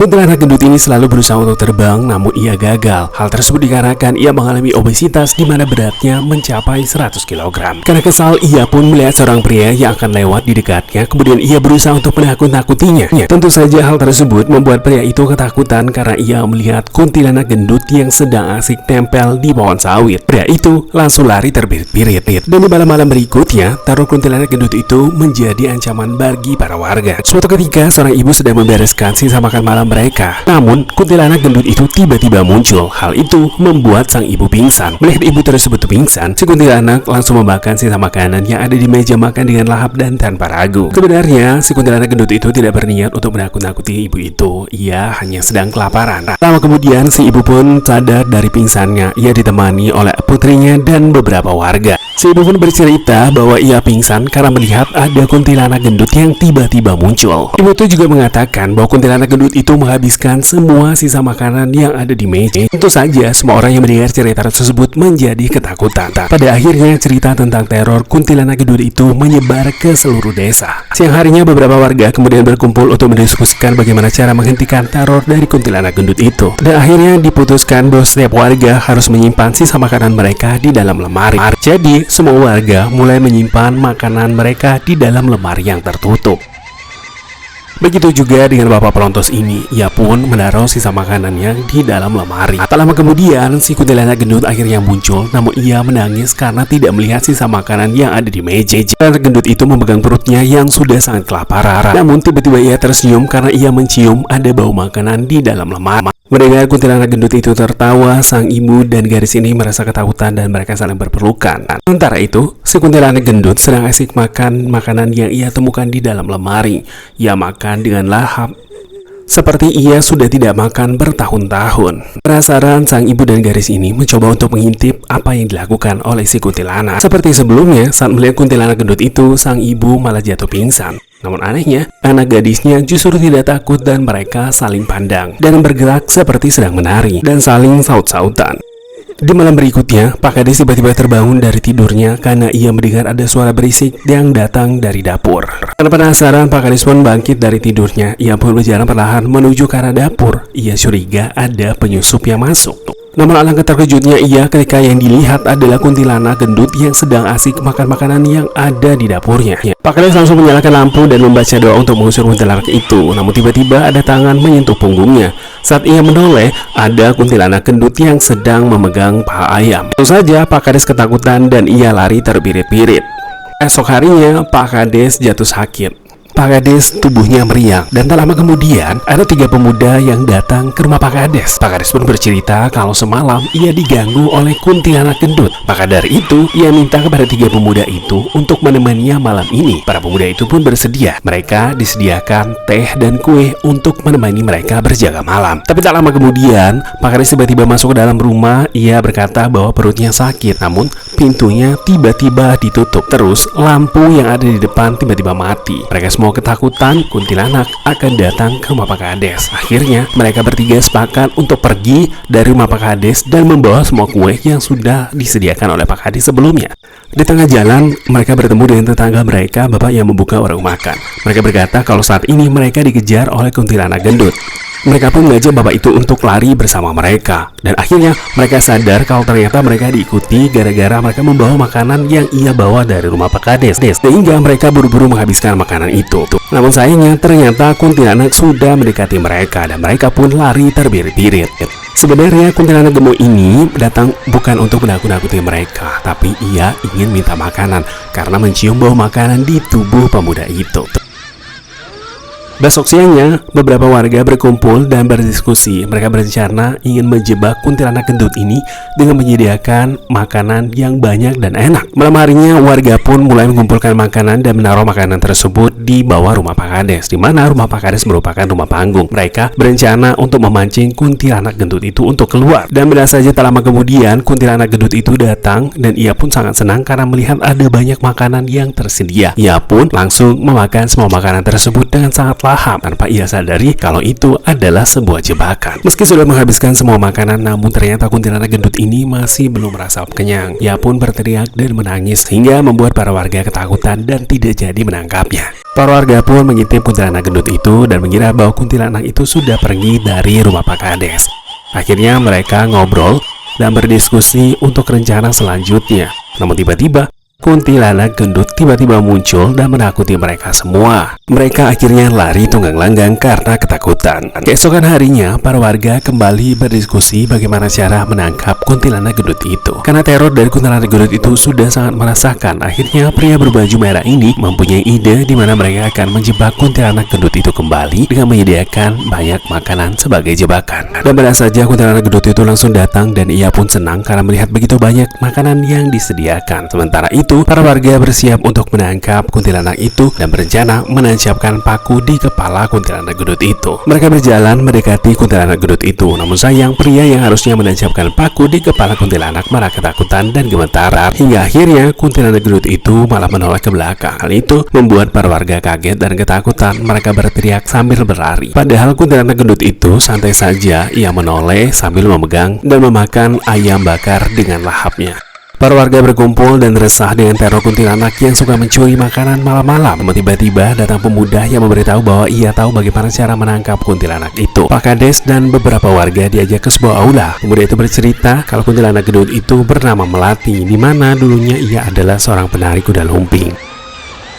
Kuntilanak gendut ini selalu berusaha untuk terbang, namun ia gagal. Hal tersebut dikarenakan ia mengalami obesitas di mana beratnya mencapai 100 kg. Karena kesal, ia pun melihat seorang pria yang akan lewat di dekatnya, kemudian ia berusaha untuk menakut-nakutinya. Tentu saja hal tersebut membuat pria itu ketakutan karena ia melihat kuntilanak gendut yang sedang asik tempel di pohon sawit. Pria itu langsung lari terbirit-birit. Dan di malam-malam berikutnya, teror kuntilanak gendut itu menjadi ancaman bagi para warga. Suatu ketika, seorang ibu sedang membereskan sisa makan malam mereka. Namun, kuntilanak gendut itu tiba-tiba muncul. Hal itu membuat sang ibu pingsan. Melihat ibu tersebut pingsan, si kuntilanak langsung membakar sisa makanan yang ada di meja makan dengan lahap dan tanpa ragu. Sebenarnya, si kuntilanak gendut itu tidak berniat untuk menakut-nakuti ibu itu. Ia hanya sedang kelaparan. Lama kemudian, si ibu pun sadar dari pingsannya. Ia ditemani oleh putrinya dan beberapa warga. Si ibu pun bercerita bahwa ia pingsan karena melihat ada kuntilanak gendut yang tiba-tiba muncul. Ibu itu juga mengatakan bahwa kuntilanak gendut itu menghabiskan semua sisa makanan yang ada di meja. Tentu saja semua orang yang mendengar cerita tersebut menjadi ketakutan. Pada akhirnya cerita tentang teror kuntilanak gendut itu menyebar ke seluruh desa. Siang harinya beberapa warga kemudian berkumpul untuk mendiskusikan bagaimana cara menghentikan teror dari kuntilanak gendut itu. Dan akhirnya diputuskan bahwa setiap warga harus menyimpan sisa makanan mereka di dalam lemari. Jadi semua warga mulai menyimpan makanan mereka di dalam lemari yang tertutup. Begitu juga dengan bapak pelontos ini, ia pun menaruh sisa makanannya di dalam lemari. Tak lama kemudian, si kuntilanak gendut akhirnya muncul, namun ia menangis karena tidak melihat sisa makanan yang ada di meja. Kuntilanak gendut itu memegang perutnya yang sudah sangat kelaparan. Namun tiba-tiba ia tersenyum karena ia mencium ada bau makanan di dalam lemari. Mendengar kuntilanak gendut itu tertawa, sang ibu dan gadis ini merasa ketakutan dan mereka saling berpelukan. Sementara itu, si kuntilanak gendut sedang asik makan makanan yang ia temukan di dalam lemari. Ia makan dengan lahap, seperti ia sudah tidak makan bertahun-tahun. Penasaran, sang ibu dan gadis ini mencoba untuk mengintip apa yang dilakukan oleh si kuntilanak. Seperti sebelumnya, saat melihat kuntilanak gendut itu, sang ibu malah jatuh pingsan. Namun anehnya, anak gadisnya justru tidak takut dan mereka saling pandang dan bergerak seperti sedang menari dan saling saut-sautan. Di malam berikutnya, Pak Kades tiba-tiba terbangun dari tidurnya karena ia mendengar ada suara berisik yang datang dari dapur. Karena penasaran, Pak Kades pun bangkit dari tidurnya. Ia pun berjalan perlahan menuju ke arah dapur. Ia curiga ada penyusup yang masuk. Namun alangkah terkejutnya ia ketika yang dilihat adalah kuntilanak gendut yang sedang asik makan makanan yang ada di dapurnya. Pak Kades langsung menyalakan lampu dan membaca doa untuk mengusir kuntilanak itu. Namun tiba-tiba ada tangan menyentuh punggungnya. Saat ia menoleh, ada kuntilanak gendut yang sedang memegang paha ayam. Tentu saja Pak Kades ketakutan dan ia lari terbirit-birit. Esok harinya Pak Kades jatuh sakit. Pak Kades tubuhnya meriang dan tak lama kemudian ada 3 pemuda yang datang ke rumah Pak Kades. Pak Kades pun bercerita kalau semalam ia diganggu oleh kuntilanak gendut. Maka dari itu ia minta kepada 3 pemuda itu untuk menemaninya malam ini. Para pemuda itu pun bersedia. Mereka disediakan teh dan kue untuk menemani mereka berjaga malam. Tapi tak lama kemudian Pak Kades tiba-tiba masuk ke dalam rumah. Ia berkata bahwa perutnya sakit, namun pintunya tiba-tiba ditutup. Terus lampu yang ada di depan tiba-tiba mati. Mereka semua ketakutan kuntilanak akan datang ke rumah Pak Kades. Akhirnya mereka bertiga sepakat untuk pergi dari rumah Pak Kades dan membawa semua kue yang sudah disediakan oleh Pak Kades sebelumnya. Di tengah jalan mereka bertemu dengan tetangga mereka, bapak yang membuka warung makan. Mereka berkata kalau saat ini mereka dikejar oleh kuntilanak gendut. Mereka pun mengajak bapak itu untuk lari bersama mereka. Dan akhirnya mereka sadar kalau ternyata mereka diikuti gara-gara mereka membawa makanan yang ia bawa dari rumah Pak Kades. Sehingga mereka buru-buru menghabiskan makanan itu. Namun sayangnya ternyata kuntilanak sudah mendekati mereka dan mereka pun lari terbirit-birit. Sebenarnya kuntilanak gemuk ini datang bukan untuk menakut-nakuti mereka, tapi ia ingin minta makanan karena mencium bau makanan di tubuh pemuda itu. Besok siangnya, beberapa warga berkumpul dan berdiskusi. Mereka berencana ingin menjebak kuntilanak gendut ini dengan menyediakan makanan yang banyak dan enak. Malam harinya, warga pun mulai mengumpulkan makanan dan menaruh makanan tersebut di bawah rumah Pak Kades, di mana rumah Pak Kades merupakan rumah panggung. Mereka berencana untuk memancing kuntilanak gendut itu untuk keluar. Dan benar saja tak lama kemudian, kuntilanak gendut itu datang dan ia pun sangat senang karena melihat ada banyak makanan yang tersedia. Ia pun langsung memakan semua makanan tersebut dengan sangat paham tanpa ia sadari kalau itu adalah sebuah jebakan. Meski sudah menghabiskan semua makanan, namun ternyata kuntilanak gendut ini masih belum merasa kenyang. Ia pun berteriak dan menangis hingga membuat para warga ketakutan dan tidak jadi menangkapnya. Para warga pun mengintip kuntilanak gendut itu dan mengira bahwa kuntilanak itu sudah pergi dari rumah Pak Kades. Akhirnya mereka ngobrol dan berdiskusi untuk rencana selanjutnya. Namun tiba-tiba kuntilanak gendut tiba-tiba muncul dan menakuti mereka semua. Mereka akhirnya lari tunggang langgang karena ketakutan. Keesokan harinya, para warga kembali berdiskusi bagaimana cara menangkap kuntilanak gendut itu. Karena teror dari kuntilanak gendut itu sudah sangat merasakan, akhirnya pria berbaju merah ini mempunyai ide di mana mereka akan menjebak kuntilanak gendut itu kembali dengan menyediakan banyak makanan sebagai jebakan. Dan pada saja kuntilanak gendut itu langsung datang dan ia pun senang karena melihat begitu banyak makanan yang disediakan. Sementara itu, para warga bersiap untuk menangkap kuntilanak itu dan berencana menancapkan paku di kepala kuntilanak gendut itu. Mereka berjalan mendekati kuntilanak gendut itu, namun sayang pria yang harusnya menancapkan paku di kepala kuntilanak malah ketakutan dan gemetar, hingga akhirnya kuntilanak gendut itu malah menoleh ke belakang. Hal itu membuat para warga kaget dan ketakutan. Mereka berteriak sambil berlari. Padahal kuntilanak gendut itu santai saja, ia menoleh sambil memegang dan memakan ayam bakar dengan lahapnya. Para warga berkumpul dan resah dengan teror kuntilanak yang suka mencuri makanan malam-malam. Tiba-tiba datang pemuda yang memberitahu bahwa ia tahu bagaimana cara menangkap kuntilanak itu. Pak Kades dan beberapa warga diajak ke sebuah aula. Pemuda itu bercerita kalau kuntilanak gendut itu bernama Melati, di mana dulunya ia adalah seorang penari kuda lumping.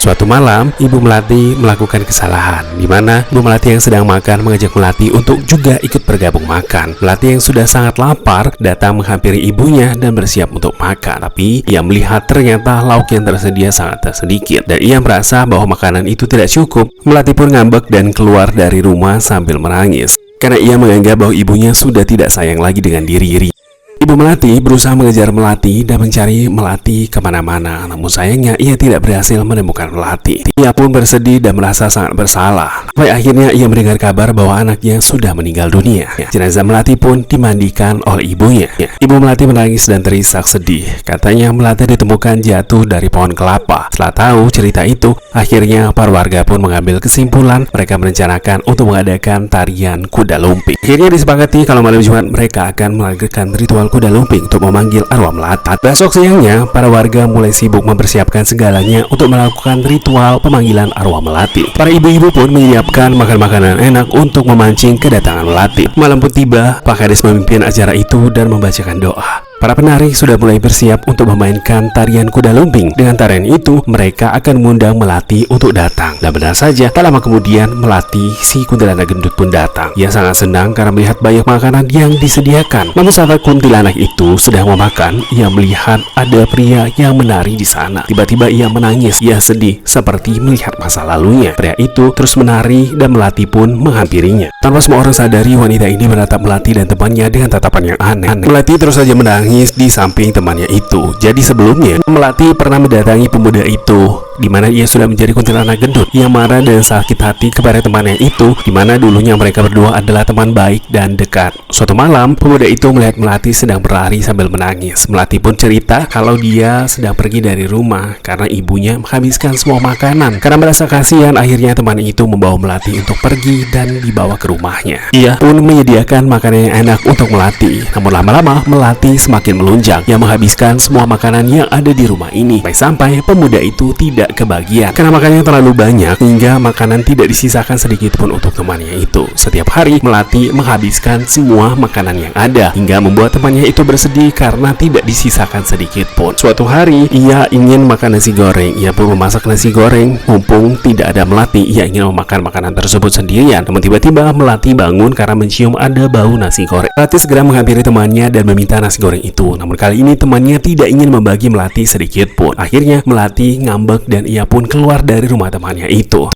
Suatu malam, Ibu Melati melakukan kesalahan, di mana Ibu Melati yang sedang makan mengajak Melati untuk juga ikut bergabung makan. Melati yang sudah sangat lapar datang menghampiri ibunya dan bersiap untuk makan. Tapi ia melihat ternyata lauk yang tersedia sangat sedikit dan ia merasa bahwa makanan itu tidak cukup. Melati pun ngambek dan keluar dari rumah sambil menangis karena ia menganggap bahwa ibunya sudah tidak sayang lagi dengan diri. Ibu Melati berusaha mengejar Melati dan mencari Melati kemana-mana, namun sayangnya ia tidak berhasil menemukan Melati. Ia pun bersedih dan merasa sangat bersalah. Sampai akhirnya ia mendengar kabar bahwa anaknya sudah meninggal dunia. Jenazah Melati pun dimandikan oleh ibunya. Ibu Melati menangis dan terisak sedih. Katanya Melati ditemukan jatuh dari pohon kelapa. Setelah tahu cerita itu, akhirnya para warga pun mengambil kesimpulan mereka merencanakan untuk mengadakan tarian kuda lumping. Akhirnya disepakati kalau malam Jumat mereka akan melakukan ritual kuda lumping untuk memanggil arwah Melati. Besok siangnya, para warga mulai sibuk mempersiapkan segalanya untuk melakukan ritual pemanggilan arwah Melati. Para ibu-ibu pun menyiapkan makan-makanan enak untuk memancing kedatangan Melati. Malam pun tiba, Pak Kades memimpin acara itu dan membacakan doa. Para penari sudah mulai bersiap untuk memainkan tarian kuda lumping. Dengan tarian itu, mereka akan mengundang Melati untuk datang. Dan benar saja, tak lama kemudian Melati, si kuntilanak gendut pun datang. Ia sangat senang karena melihat banyak makanan yang disediakan. Namun saat kuntilanak itu sedang memakan, ia melihat ada pria yang menari di sana. Tiba-tiba ia menangis. Ia sedih seperti melihat masa lalunya. Pria itu terus menari dan Melati pun menghampirinya. Tanpa semua orang sadari, wanita ini menatap Melati dan temannya dengan tatapan yang aneh. Melati terus saja menangis di samping temannya itu. Jadi sebelumnya Melati pernah mendatangi pemuda itu, di mana ia sudah menjadi kuntilanak gendut. Ia marah dan sakit hati kepada temannya itu, di mana dulunya mereka berdua adalah teman baik dan dekat. Suatu malam, pemuda itu melihat Melati sedang berlari sambil menangis. Melati pun cerita kalau dia sedang pergi dari rumah karena ibunya menghabiskan semua makanan. Karena merasa kasihan, akhirnya temannya itu membawa Melati untuk pergi dan dibawa ke rumahnya. Ia pun menyediakan makanan yang enak untuk Melati. Namun lama-lama Melati semakin melunjak. Ia menghabiskan semua makanan yang ada di rumah ini. Sampai pemuda itu tidak kebagian karena makanannya terlalu banyak hingga makanan tidak disisakan sedikit pun untuk temannya itu. Setiap hari Melati menghabiskan semua makanan yang ada hingga membuat temannya itu bersedih karena tidak disisakan sedikit pun. Suatu hari ia ingin makan nasi goreng. Ia pun memasak nasi goreng. Mumpung tidak ada Melati, ia ingin memakan makanan tersebut sendirian. Namun tiba-tiba Melati bangun karena mencium ada bau nasi goreng. Melati segera menghampiri temannya dan meminta nasi goreng itu. Namun kali ini temannya tidak ingin membagi Melati sedikit pun. Akhirnya Melati ngambek dan ia pun keluar dari rumah temannya itu.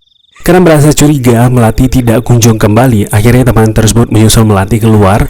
Karena merasa curiga Melati tidak kunjung kembali, akhirnya teman tersebut menyusul Melati keluar.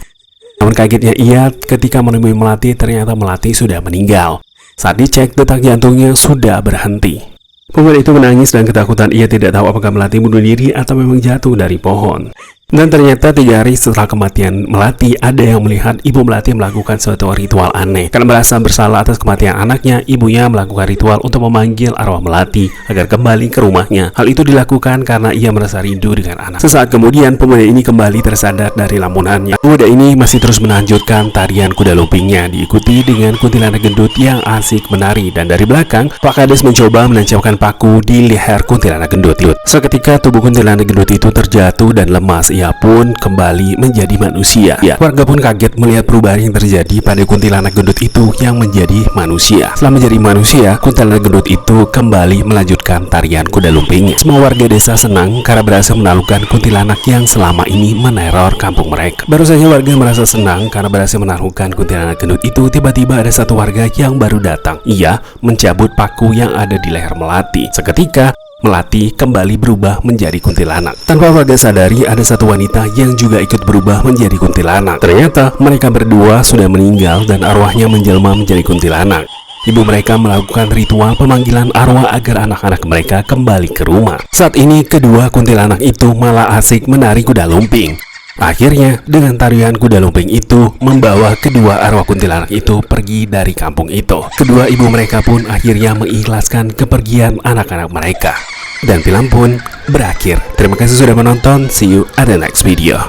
Namun kagetnya ia ketika menemui Melati, ternyata Melati sudah meninggal. Saat dicek, detak jantungnya sudah berhenti. Pemuda itu menangis dan ketakutan. Ia tidak tahu apakah Melati bunuh diri atau memang jatuh dari pohon. Dan ternyata 3 hari setelah kematian Melati, ada yang melihat ibu Melati melakukan suatu ritual aneh. Karena merasa bersalah atas kematian anaknya, ibunya melakukan ritual untuk memanggil arwah Melati agar kembali ke rumahnya. Hal itu dilakukan karena ia merasa rindu dengan anak. Sesaat kemudian, pemuda ini kembali tersadar dari lamunannya. Pemuda ini masih terus melanjutkan tarian kuda lumpingnya, diikuti dengan kuntilanak gendut yang asik menari. Dan dari belakang, Pak Kades mencoba menancapkan paku di leher kuntilanak gendut. Seketika tubuh kuntilanak gendut itu terjatuh dan lemas. Ia pun kembali menjadi manusia. Warga pun kaget melihat perubahan yang terjadi pada kuntilanak gendut itu yang menjadi manusia. Setelah menjadi manusia, kuntilanak gendut itu kembali melanjutkan tarian kuda lumpingnya. Semua warga desa senang karena berhasil menaklukkan kuntilanak yang selama ini meneror kampung mereka. Baru saja warga merasa senang karena berhasil menaklukkan kuntilanak gendut itu, tiba-tiba ada satu warga yang baru datang. Ia mencabut paku yang ada di leher Melati. Seketika Melati kembali berubah menjadi kuntilanak. Tanpa warga sadari, ada satu wanita yang juga ikut berubah menjadi kuntilanak. Ternyata mereka berdua sudah meninggal dan arwahnya menjelma menjadi kuntilanak. Ibu mereka melakukan ritual pemanggilan arwah agar anak-anak mereka kembali ke rumah. Saat ini kedua kuntilanak itu malah asik menari kuda lumping. Akhirnya, dengan tarian kuda lumping itu membawa kedua arwah kuntilanak itu pergi dari kampung itu. Kedua ibu mereka pun akhirnya mengikhlaskan kepergian anak-anak mereka. Dan film pun berakhir. Terima kasih sudah menonton. See you at the next video.